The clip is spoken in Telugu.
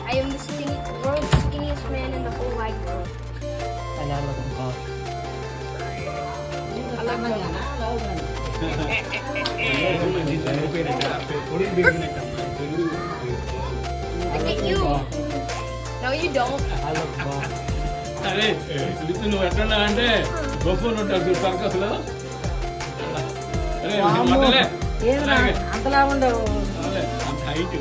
I am the world's skinniest man in the whole wide world. I get you. No, you don't. అరే ఇది నువ్వు ఎట్లా అంటే గొప్పలు ఉంటారు సర్కస్ లో. అంతలా ఉండవు అంత హైట్